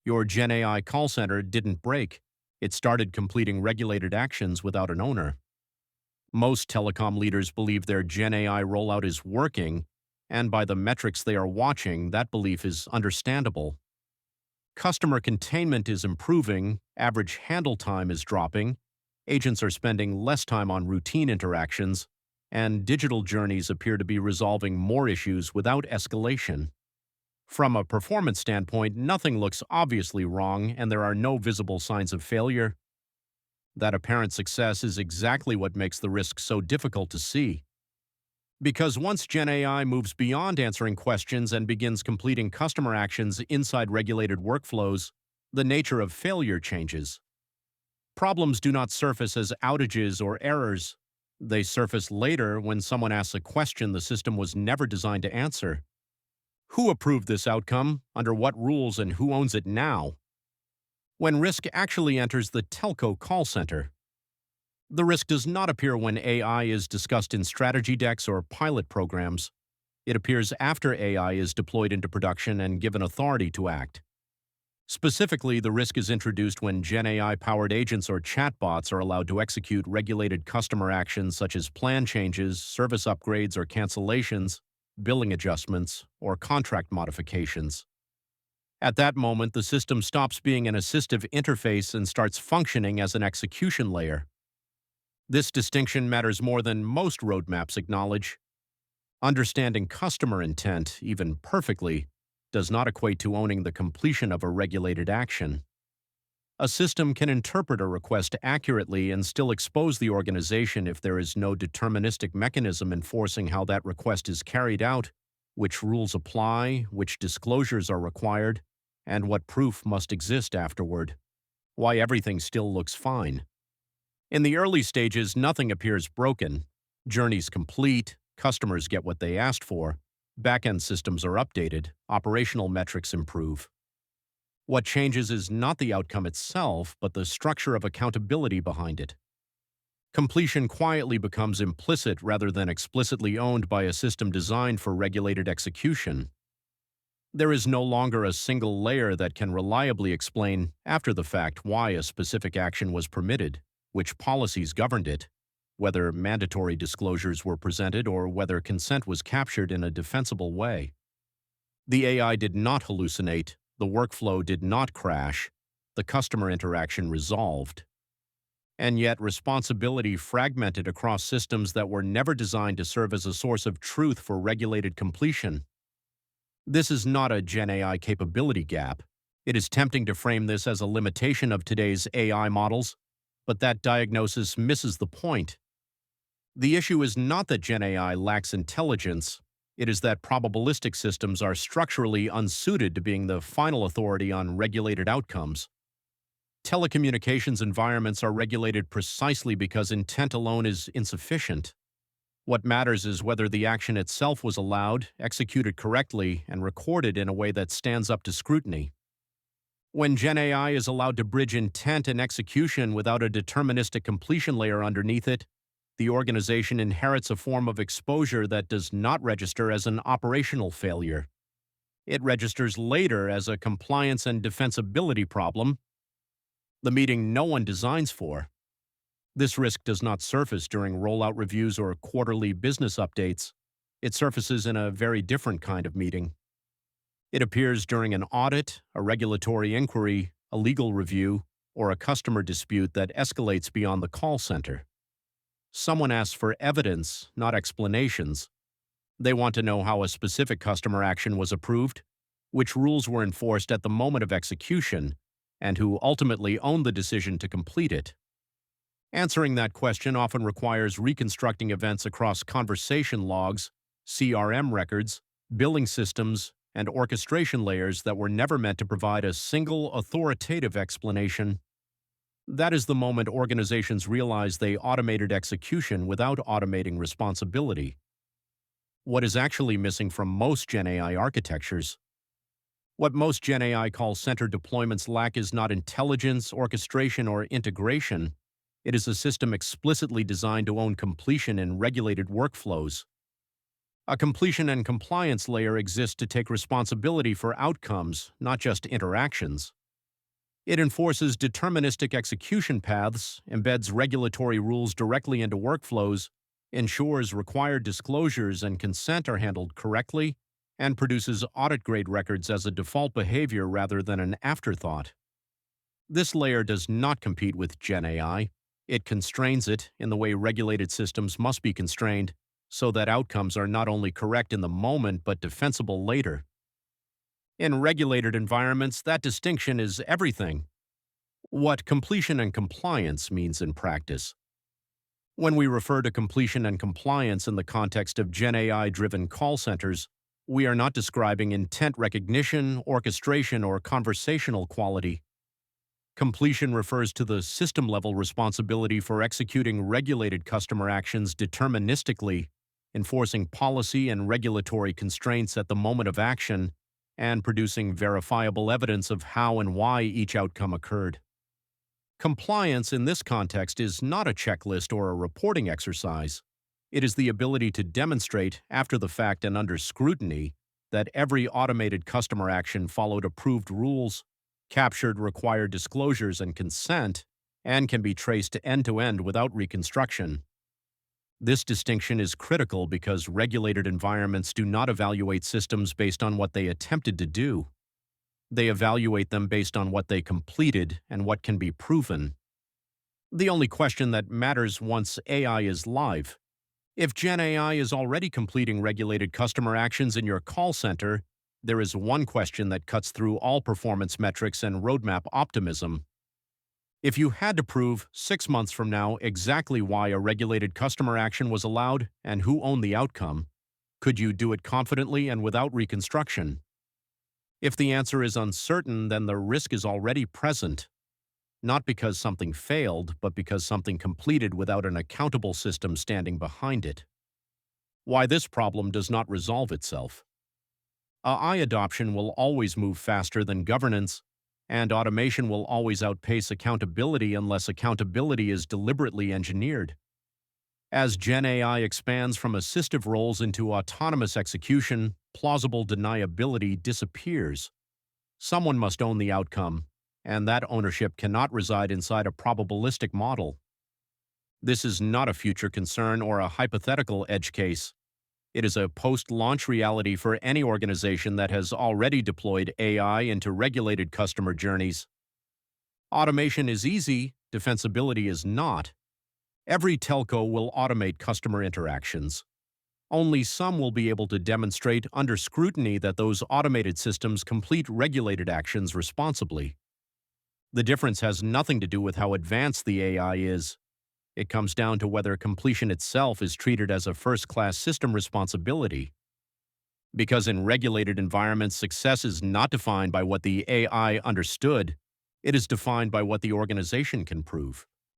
Your GenAI call center didn't break. It started completing regulated actions without an owner. Most telecom leaders believe their GenAI rollout is working, and by the metrics they are watching, that belief is understandable. Customer containment is improving, average handle time is dropping, agents are spending less time on routine interactions, and digital journeys appear to be resolving more issues without escalation. From a performance standpoint, nothing looks obviously wrong, and there are no visible signs of failure. That apparent success is exactly what makes the risk so difficult to see. Because once GenAI moves beyond answering questions and begins completing customer actions inside regulated workflows, the nature of failure changes. Problems do not surface as outages or errors. They surface later when someone asks a question the system was never designed to answer. Who approved this outcome, under what rules, and who owns it now? When risk actually enters the telco call center. The risk does not appear when AI is discussed in strategy decks or pilot programs. It appears after AI is deployed into production and given authority to act. Specifically, the risk is introduced when GenAI-powered agents or chatbots are allowed to execute regulated customer actions such as plan changes, service upgrades or cancellations, billing adjustments, or contract modifications. At that moment, the system stops being an assistive interface and starts functioning as an execution layer. This distinction matters more than most roadmaps acknowledge. Understanding customer intent, even perfectly, does not equate to owning the completion of a regulated action. A system can interpret a request accurately and still expose the organization if there is no deterministic mechanism enforcing how that request is carried out, which rules apply, which disclosures are required, and what proof must exist afterward. Why everything still looks fine. In the early stages, nothing appears broken. Journeys complete, customers get what they asked for, back-end systems are updated, operational metrics improve. What changes is not the outcome itself, but the structure of accountability behind it. Completion quietly becomes implicit rather than explicitly owned by a system designed for regulated execution. There is no longer a single layer that can reliably explain, after the fact, why a specific action was permitted, which policies governed it, whether mandatory disclosures were presented or whether consent was captured in a defensible way. The AI did not hallucinate, the workflow did not crash, the customer interaction resolved. And yet, responsibility fragmented across systems that were never designed to serve as a source of truth for regulated completion. This is not a GenAI capability gap. It is tempting to frame this as a limitation of today's AI models, but that diagnosis misses the point. The issue is not that GenAI lacks intelligence, it is that probabilistic systems are structurally unsuited to being the final authority on regulated outcomes. Telecommunications environments are regulated precisely because intent alone is insufficient. What matters is whether the action itself was allowed, executed correctly, and recorded in a way that stands up to scrutiny. When GenAI is allowed to bridge intent and execution without a deterministic completion layer underneath it, the organization inherits a form of exposure that does not register as an operational failure. It registers later as a compliance and defensibility problem, the meeting no one designs for. This risk does not surface during rollout reviews or quarterly business updates. It surfaces in a very different kind of meeting. It appears during an audit, a regulatory inquiry, a legal review, or a customer dispute that escalates beyond the call center. Someone asks for evidence, not explanations. They want to know how a specific customer action was approved, which rules were enforced at the moment of execution, and who ultimately owned the decision to complete it. Answering that question often requires reconstructing events across conversation logs, CRM records, billing systems, and orchestration layers that were never meant to provide a single authoritative explanation. That is the moment organizations realize they automated execution without automating responsibility. What is actually missing from most GenAI architectures? What most GenAI call center deployments lack is not intelligence, orchestration, or integration. It is a system explicitly designed to own completion in regulated workflows. A completion and compliance layer exists to take responsibility for outcomes, not just interactions. It enforces deterministic execution paths, embeds regulatory rules directly into workflows, ensures required disclosures and consent are handled correctly, and produces audit-grade records as a default behavior rather than an afterthought. This layer does not compete with GenAI. It constrains it in the way regulated systems must be constrained, so that outcomes are not only correct in the moment but defensible later. In regulated environments, that distinction is everything. What completion and compliance means in practice. When we refer to completion and compliance in the context of GenAI-driven call centers, we are not describing intent recognition, orchestration, or conversational quality. Completion refers to the system-level responsibility for executing regulated customer actions deterministically, enforcing policy and regulatory constraints at the moment of action, and producing verifiable evidence of how and why each outcome occurred. Compliance in this context is not a checklist or a reporting exercise. It is the ability to demonstrate, after the fact and under scrutiny, that every automated customer action followed approved rules, captured required disclosures and consent, and can be traced end to end without reconstruction. This distinction is critical because regulated environments do not evaluate systems based on what they attempted to do. They evaluate them based on what they completed and what can be proven. The only question that matters once AI is live. If GenAI is already completing regulated customer actions in your call center, there is one question that cuts through all performance metrics and roadmap optimism. If you had to prove 6 months from now exactly why a regulated customer action was allowed and who owned the outcome, could you do it confidently and without reconstruction? If the answer is uncertain, then the risk is already present, not because something failed, but because something completed without an accountable system standing behind it. Why this problem does not resolve itself. AI adoption will always move faster than governance, and automation will always outpace accountability unless accountability is deliberately engineered. As GenAI expands from assistive roles into autonomous execution, plausible deniability disappears. Someone must own the outcome, and that ownership cannot reside inside a probabilistic model. This is not a future concern or a hypothetical edge case. It is a post-launch reality for any organization that has already deployed AI into regulated customer journeys. Automation is easy, defensibility is not. Every telco will automate customer interactions. Only some will be able to demonstrate under scrutiny that those automated systems complete regulated actions responsibly. The difference has nothing to do with how advanced the AI is. It comes down to whether completion itself is treated as a first-class system responsibility. Because in regulated environments, success is not defined by what the AI understood, it is defined by what the organization can prove.